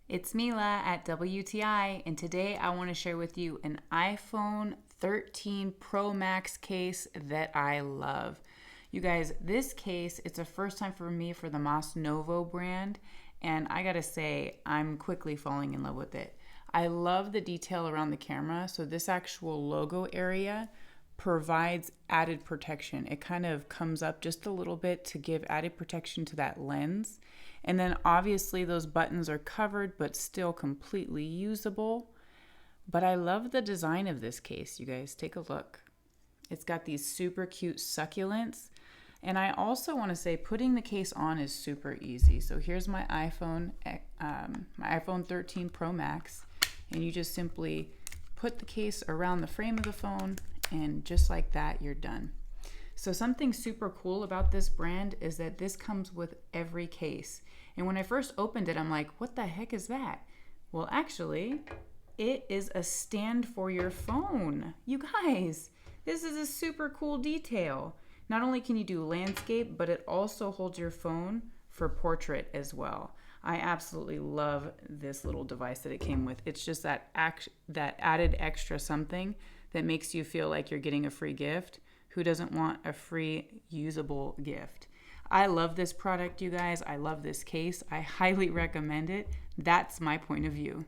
It's Mila at WTI, and today I want to share with you an iPhone 13 Pro Max case that I love. You guys, this case, it's a first time for me for the MOSNOVO brand, and I gotta say, I'm quickly falling in love with it. I love the detail around the camera, so this actual logo area provides added protection. It kind of comes up just a little bit to give added protection to that lens. And then obviously those buttons are covered but still completely usable. But I love the design of this case, you guys. Take a look. It's got these super cute succulents. And I also want to say putting the case on is super easy. So here's my iPhone 13 Pro Max. And you just simply put the case around the frame of the phone, and just like that, you're done. So something super cool about this brand is that this comes with every case. And when I first opened it, I'm like, what the heck is that? Well, actually, it is a stand for your phone. You guys, this is a super cool detail. Not only can you do landscape, but it also holds your phone for portrait as well. I absolutely love this little device that it came with. It's just that added extra something that makes you feel like you're getting a free gift. Who doesn't want a free usable gift? I love this product, you guys. I love this case. I highly recommend it. That's my point of view.